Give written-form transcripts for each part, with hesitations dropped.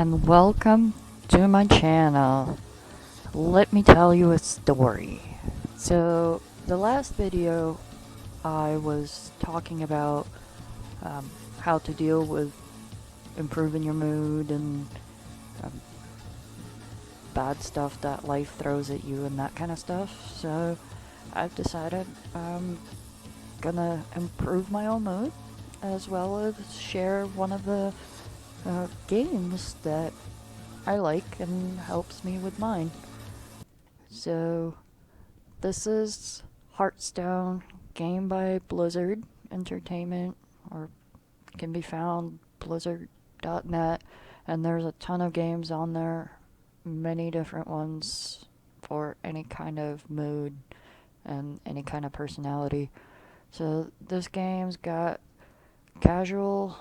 and welcome to my channel. Let me tell you a story. So, the last video I was talking about how to deal with improving your mood and um, bad stuff that life throws at you and that kind of stuff. So, I've decided I'm gonna improve my own mood as well as share one of the games that I like and helps me with mine. So, this is Hearthstone, game by Blizzard Entertainment, or can be found blizzard.net, and there's a ton of games on there, many different ones for any kind of mood and any kind of personality. So, this game's got casual,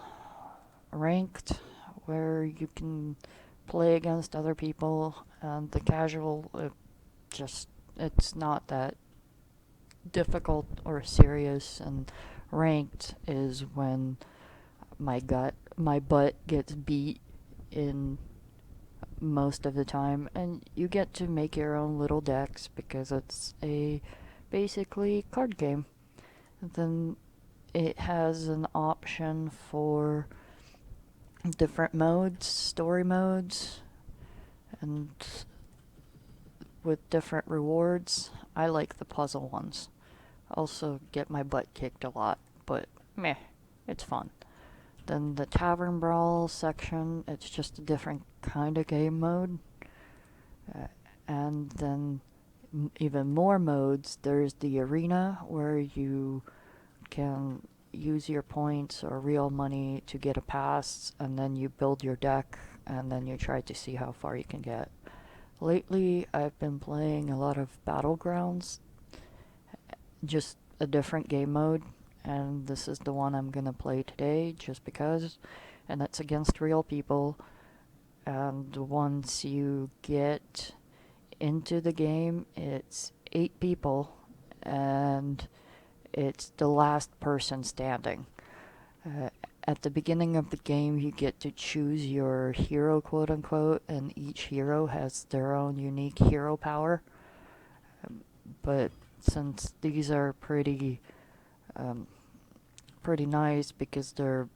ranked, where you can play against other people, and the casual, just it's not that difficult or serious, and ranked is when my butt gets beat in most of the time, and you get to make your own little decks because it's a basically card game. And then it has an option for different modes, story modes, and with different rewards. I like the puzzle ones. Also get my butt kicked a lot, but meh, it's fun. Then the Tavern Brawl section, it's just a different kind of game mode. Uh, and then even more modes, there's the Arena, where you can use your points or real money to get a pass, and then you build your deck, and then you try to see how far you can get. Lately, I've been playing a lot of Battlegrounds, just a different game mode, and this is the one I'm gonna play today just because, and it's against real people. And once you get into the game, it's 8 people, and it's the last person standing. Uh, at the beginning of the game, you get to choose your hero, quote unquote, and each hero has their own unique hero power. But since these are um, pretty nice because they're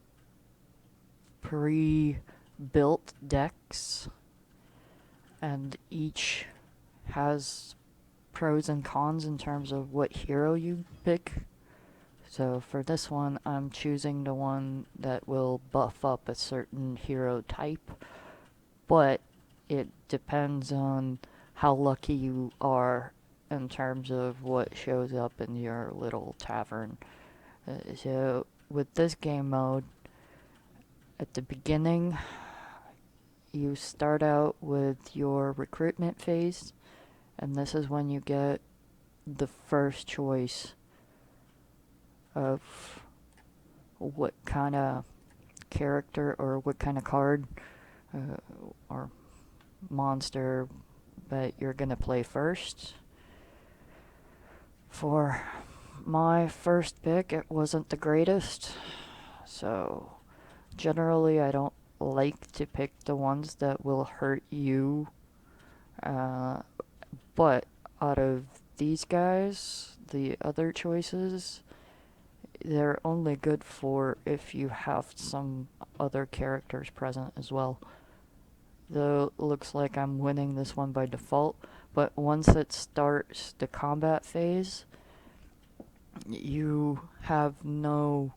pre-built decks, and each has pros and cons in terms of what hero you pick. So for this one, I'm choosing the one that will buff up a certain hero type, but it depends on how lucky you are in terms of what shows up in your little tavern. So with this game mode, at the beginning, you start out with your recruitment phase, and this is when you get the first choice of what kind of character or what kind of card or monster that you're gonna play first. For my first pick, it wasn't the greatest, so generally I don't like to pick the ones that will hurt you, uh, but out of these guys, the other choices, they're only good for if you have some other characters present as well. Though it looks like I'm winning this one by default, but once it starts the combat phase, you have no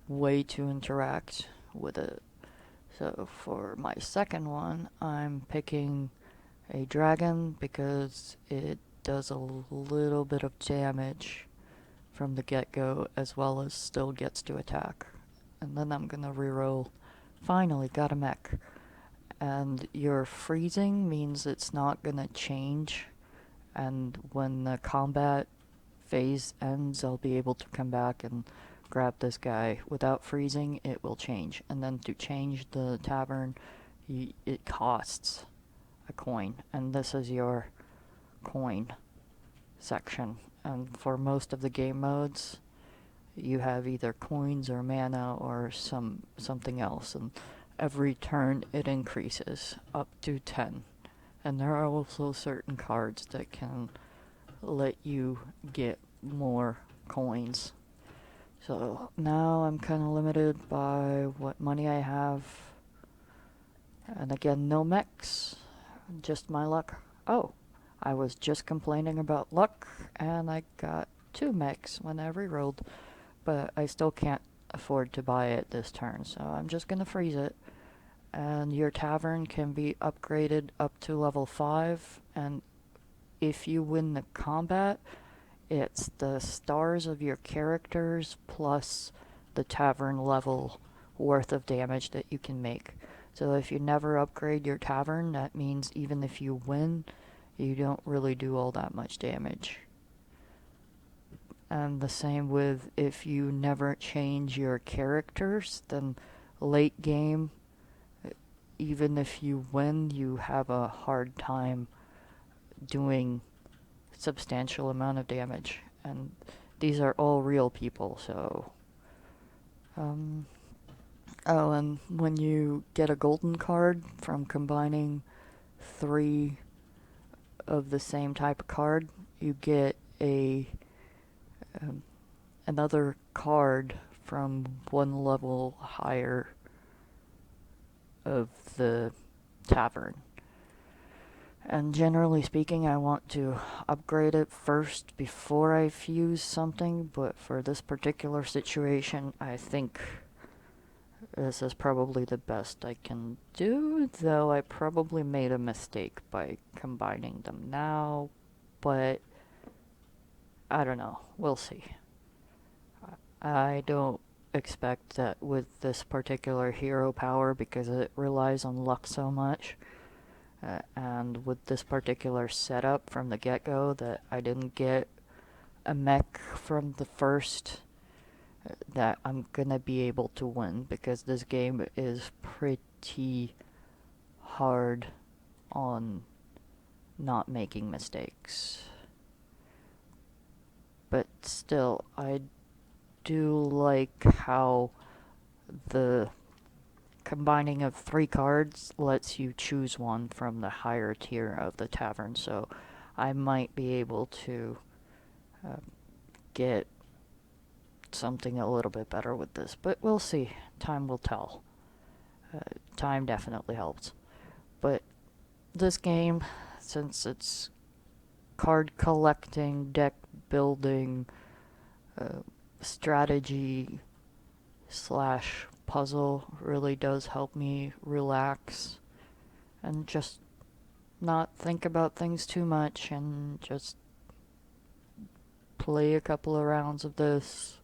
way to interact with it. So for my second one, I'm picking a dragon because it does a little bit of damage from the get-go, as well as still gets to attack. And then I'm gonna reroll. Finally, got a mech. And your freezing means it's not gonna change, and when the combat phase ends, I'll be able to come back and grab this guy. Without freezing, it will change. And then to change the tavern, it costs a coin, and this is your coin section. And for most of the game modes, you have either coins or mana or something else, and every turn it increases up to 10. And there are also certain cards that can let you get more coins. So now I'm kind of limited by what money I have. And again, no mechs, just my luck. Oh, I was just complaining about luck, and I got 2 mechs when I rerolled, but I still can't afford to buy it this turn, so I'm just gonna freeze it. And your tavern can be upgraded up to level 5, and if you win the combat, it's the stars of your characters plus the tavern level worth of damage that you can make. So if you never upgrade your tavern, that means even if you win, you don't really do all that much damage. And the same with if you never change your characters, then late game, even if you win, you have a hard time doing substantial amount of damage. And these are all real people, so... Oh, and when you get a golden card from combining 3 of the same type of card, you get another card from 1 level higher of the tavern. And generally speaking, I want to upgrade it first before I fuse something, but for this particular situation, I think this is probably the best I can do, though I probably made a mistake by combining them now, but I don't know. We'll see. I don't expect that with this particular hero power, because it relies on luck so much, and with this particular setup from the get-go, that I didn't get a mech from the first, that I'm gonna be able to win, because this game is pretty hard on not making mistakes. But still, I do like how the combining of 3 cards lets you choose one from the higher tier of the tavern, so I might be able to get something a little bit better with this, but we'll see. Time will tell. Time definitely helps. But this game, since it's card collecting, deck building, strategy slash puzzle, really does help me relax and just not think about things too much and just play a couple of rounds of this.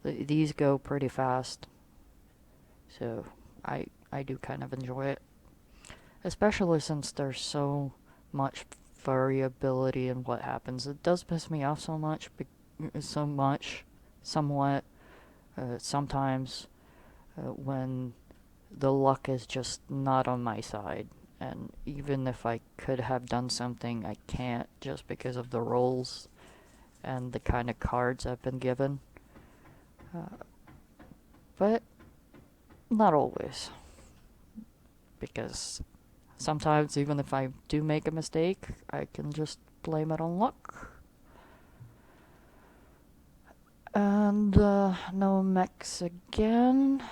These go pretty fast, so I do kind of enjoy it, especially since there's so much variability in what happens. It does piss me off somewhat, sometimes when the luck is just not on my side, and even if I could have done something, I can't, just because of the rolls and the kind of cards I've been given. But not always, because sometimes even if I do make a mistake, I can just blame it on luck. And no mechs again,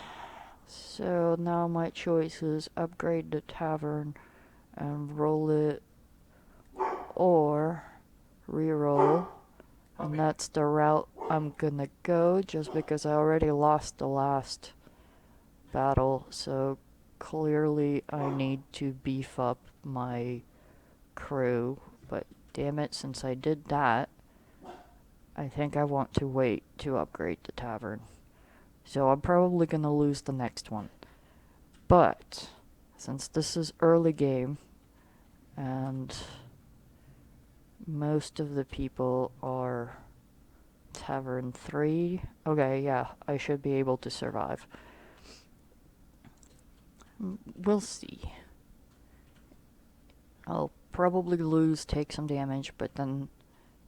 so now my choice is upgrade the tavern and roll it, or reroll. And that's the route I'm gonna go, just because I already lost the last battle, so clearly I need to beef up my crew. But damn it, since I did that, I think I want to wait to upgrade the tavern. So I'm probably gonna lose the next one. But since this is early game, and most of the people are Tavern 3. Okay, yeah, I should be able to survive. We'll see. I'll probably lose, take some damage, but then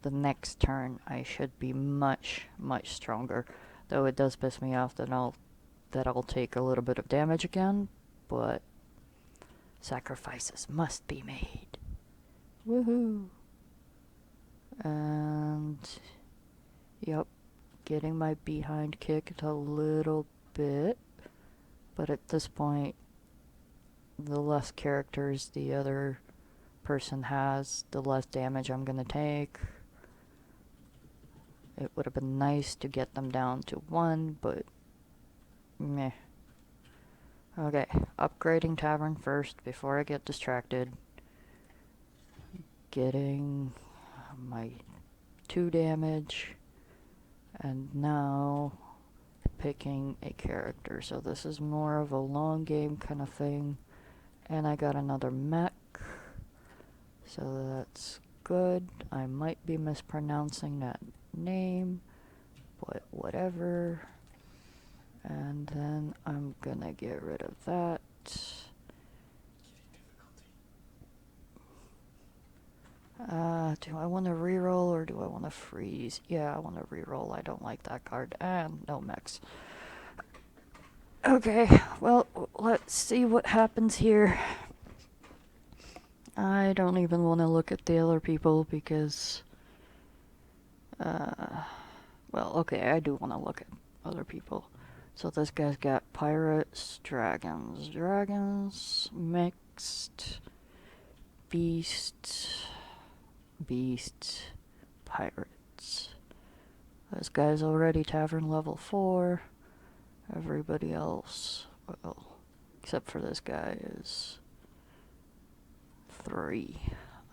the next turn I should be much, much stronger. Though it does piss me off that I'll take a little bit of damage again, but sacrifices must be made. Woohoo! And yep, getting my behind kicked a little bit, but at this point, the less characters the other person has, the less damage I'm gonna take. It would have been nice to get them down to 1, but meh. Okay, upgrading Tavern first before I get distracted. Getting my 2 damage, and now picking a character. So this is more of a long game kind of thing. And I got another mech, so that's good. I might be mispronouncing that name, but whatever. And then I'm gonna get rid of that. Do I want to reroll or do I want to freeze? Yeah, I want to reroll. I don't like that card. And no mechs. Okay, well, let's see what happens here. I don't even want to look at the other people because, well, okay, I do want to look at other people. So this guy's got pirates, dragons, mixed, beast, pirates. This guy's already tavern level 4. Everybody else, well, except for this guy, is 3.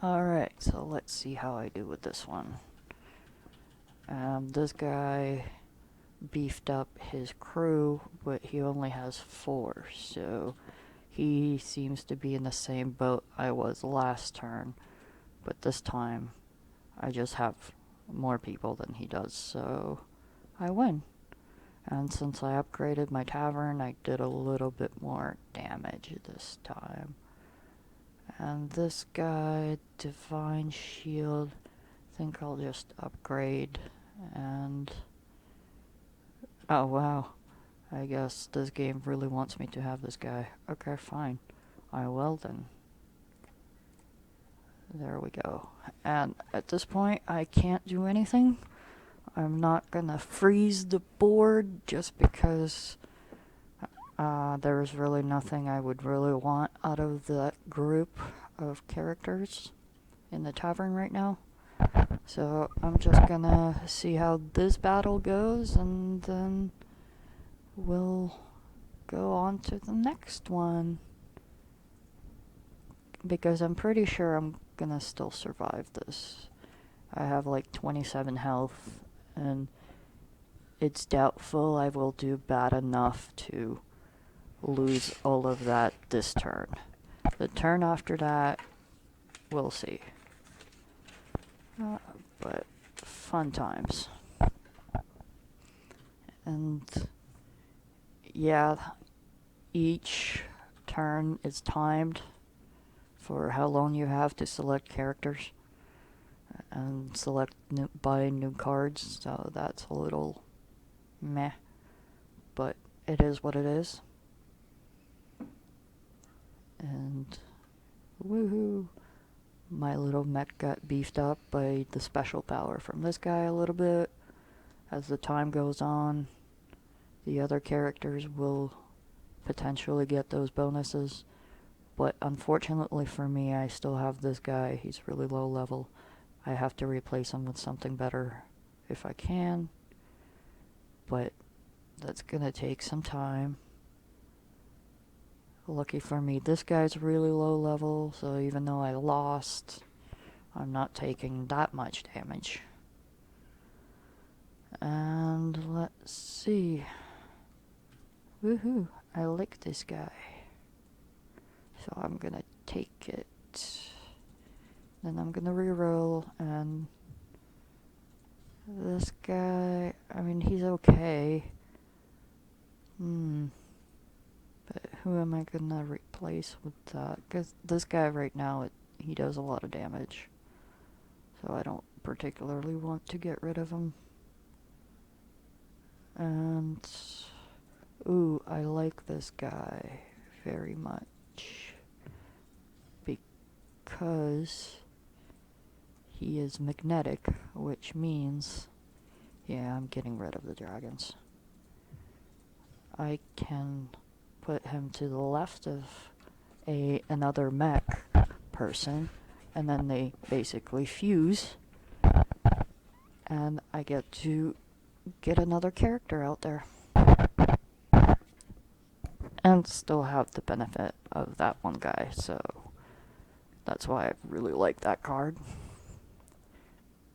Alright, so let's see how I do with this one. This guy beefed up his crew, but he only has 4, so he seems to be in the same boat I was last turn, but this time I just have more people than he does, so I win. And since I upgraded my tavern, I did a little bit more damage this time. And this guy, Divine Shield, I think I'll just upgrade and... Oh wow, I guess this game really wants me to have this guy. Okay, fine. I will then. There we go. And at this point, I can't do anything. I'm not gonna freeze the board just because there's really nothing I would really want out of that group of characters in the tavern right now. So I'm just gonna see how this battle goes and then we'll go on to the next one. Because I'm pretty sure I'm gonna still survive this. I have like 27 health and it's doubtful I will do bad enough to lose all of that this turn. The turn after that, we'll see. But fun times. And yeah, each turn is timed for how long you have to select characters and buy new cards, so that's a little meh, but it is what it is. And woohoo, my little mech got beefed up by the special power from this guy a little bit. As the time goes on, the other characters will potentially get those bonuses, but unfortunately for me, I still have this guy. He's really low level. I have to replace him with something better if I can, but that's gonna take some time. Lucky for me, this guy's really low level, so even though I lost, I'm not taking that much damage. And let's see. Woohoo, I like this guy. So I'm gonna take it. Then I'm gonna reroll, and this guy, I mean, he's okay. But who am I gonna replace with that? Because this guy right now, he does a lot of damage. So I don't particularly want to get rid of him. And... ooh, I like this guy. very much because he is magnetic, which means, yeah, I'm getting rid of the dragons. I can put him to the left of another mech person, and then they basically fuse, and I get to get another character out there. And still have the benefit of that one guy, so that's why I really like that card.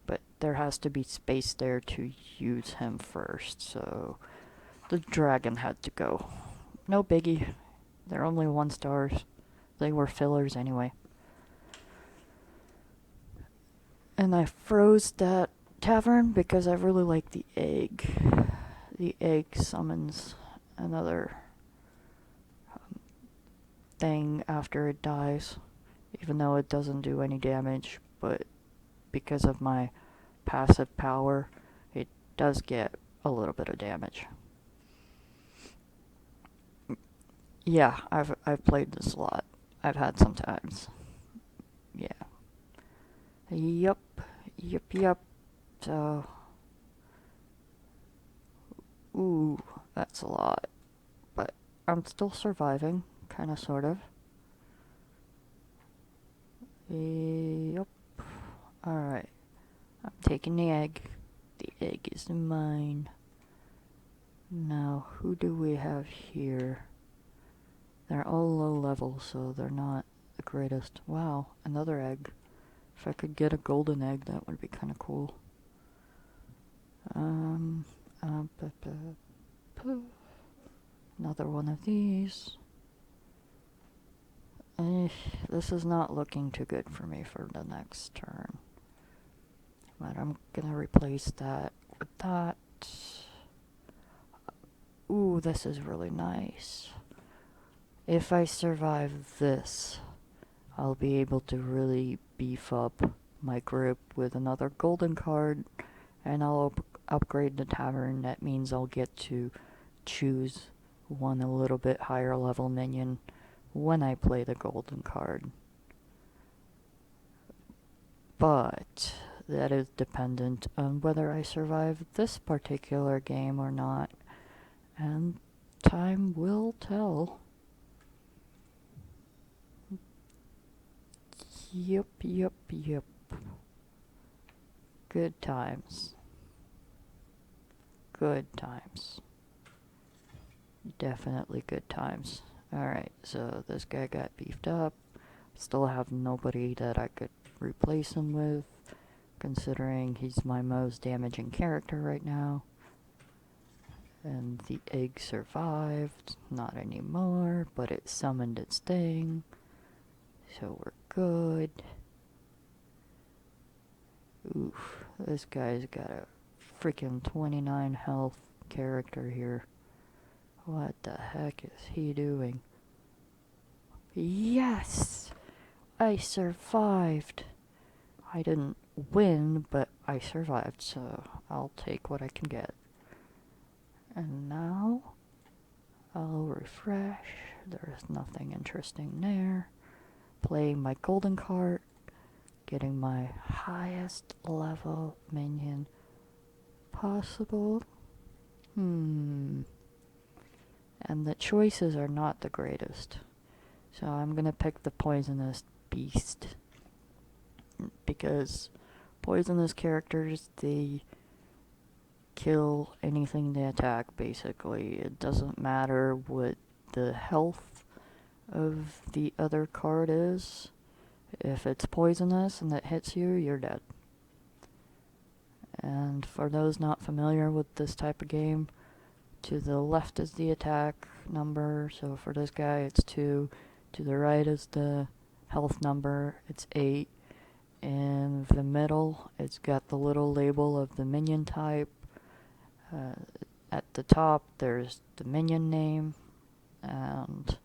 But there has to be space there to use him first, so the dragon had to go. No biggie. They're only 1 stars. They were fillers anyway. And I froze that tavern because I really like the egg. The egg summons another thing after it dies, even though it doesn't do any damage, but because of my passive power, it does get a little bit of damage. Yeah, I've played this a lot. I've had some times. Yeah. Yup. So, ooh, that's a lot. But I'm still surviving, kinda, sort of. Yup. Alright. I'm taking the egg. The egg is mine. Now, who do we have here? They're all low level, so they're not the greatest. Wow, another egg. If I could get a golden egg, that would be kind of cool. Another one of these. This is not looking too good for me for the next turn. But I'm gonna replace that with that. Ooh, this is really nice. If I survive this, I'll be able to really beef up my group with another golden card, and I'll upgrade the tavern. That means I'll get to choose one a little bit higher level minion when I play the golden card. But that is dependent on whether I survive this particular game or not, and time will tell. Yep. Good times. Definitely good times. Alright, so this guy got beefed up. Still have nobody that I could replace him with, considering he's my most damaging character right now. And the egg survived. Not anymore, but it summoned its thing. So we're good. Oof, this guy's got a freaking 29 health character here. What the heck is he doing? Yes! I survived. I didn't win, but I survived, so I'll take what I can get. And now, I'll refresh. There's nothing interesting there. Playing my golden card. Getting my highest level minion possible. And the choices are not the greatest. So I'm gonna pick the poisonous beast. Because poisonous characters, they kill anything they attack, basically. It doesn't matter what the health of the other card is. If it's poisonous and it hits you, you're dead. And for those not familiar with this type of game, to the left is the attack number, so for this guy it's 2. To the right is the health number, it's 8. In the middle, it's got the little label of the minion type. At the top, there's the minion name, and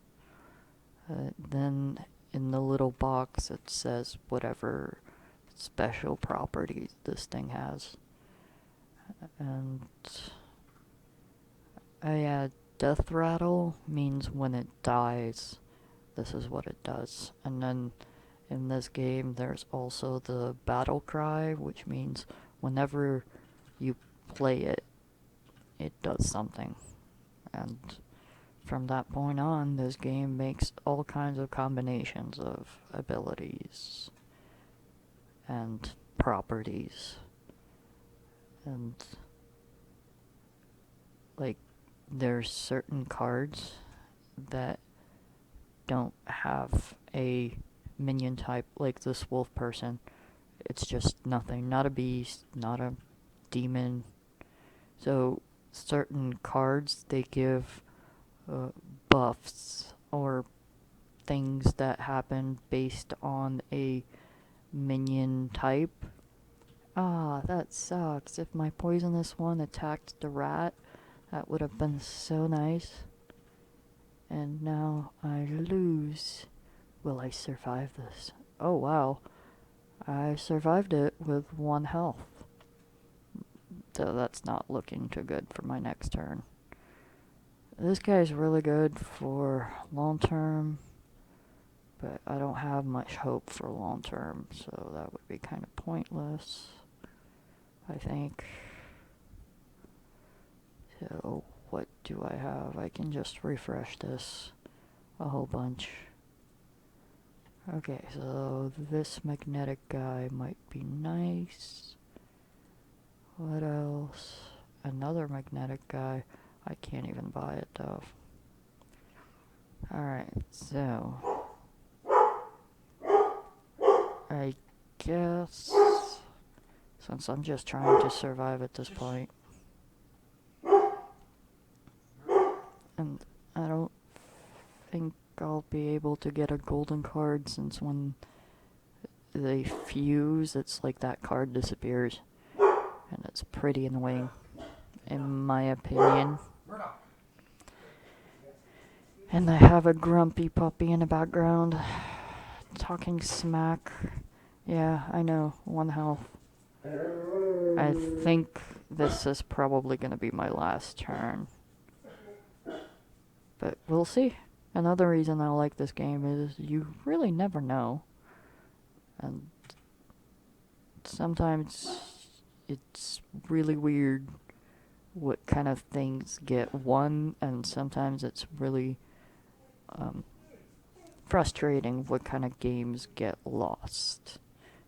then in the little box it says whatever special properties this thing has. And yeah, death rattle means when it dies, this is what it does. And then in this game, there's also the battle cry, which means whenever you play it, it does something. And from that point on, this game makes all kinds of combinations of abilities and properties. And, like, there's certain cards that don't have a minion type, like this wolf person. It's just nothing, not a beast, not a demon. So certain cards, they give buffs or things that happen based on a minion type. Ah, that sucks. If my poisonous one attacked the rat, that would have been so nice. And now I lose. Will I survive this? Oh wow. I survived it with 1 health. So that's not looking too good for my next turn. This guy's really good for long term, but I don't have much hope for long term, so that would be kind of pointless, I think. So what do I have? I can just refresh this a whole bunch. Okay, so this magnetic guy might be nice. What else? Another magnetic guy. I can't even buy it though. Alright, so I guess since I'm just trying to survive at this point, and I don't think I'll be able to get a golden card since when they fuse, it's like that card disappears, and it's pretty annoying, in my opinion. And I have a grumpy puppy in the background, talking smack. Yeah, I know, 1 health. I think this is probably gonna be my last turn. But we'll see. Another reason I like this game is you really never know. And sometimes it's really weird what kind of things get won, and sometimes it's really frustrating what kind of games get lost.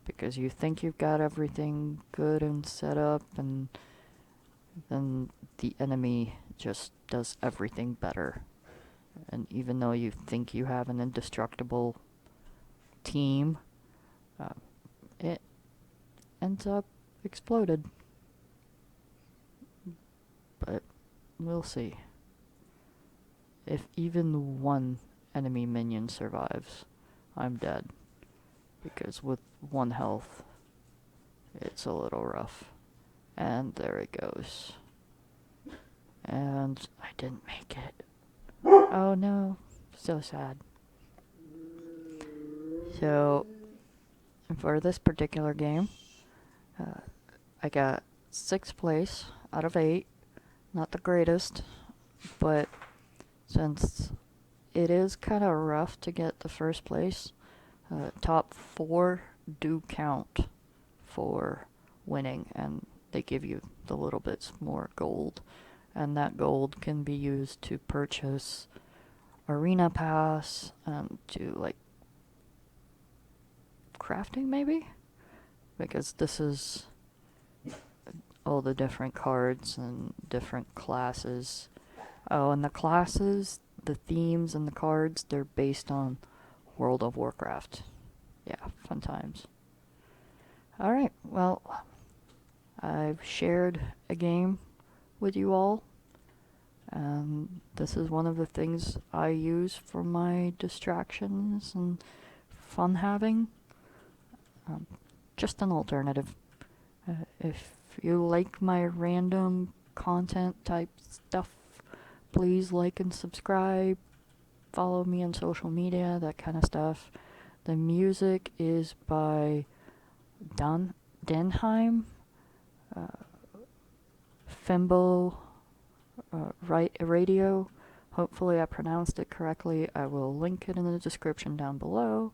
Because you think you've got everything good and set up, and then the enemy just does everything better. And even though you think you have an indestructible team, it ends up exploded. But we'll see. If even 1 enemy minion survives, I'm dead. Because with 1 health, it's a little rough. And there it goes. And I didn't make it. Oh no, so sad. So, for this particular game, I got 6th place out of 8. Not the greatest, but since it is kind of rough to get the 1st place, top 4 do count for winning, and they give you the little bits more gold, and that gold can be used to purchase arena pass and to like crafting maybe, because this is all the different cards and different classes. Oh, and the classes, the themes and the cards, they're based on World of Warcraft. Yeah, fun times. Alright, well, I've shared a game with you all, and this is one of the things I use for my distractions and fun having. Just an alternative. If you like my random content type stuff, please like and subscribe, follow me on social media, that kind of stuff. The music is by Denheim, Fimbo, Radio, Hopefully I pronounced it correctly. I will link it in the description down below.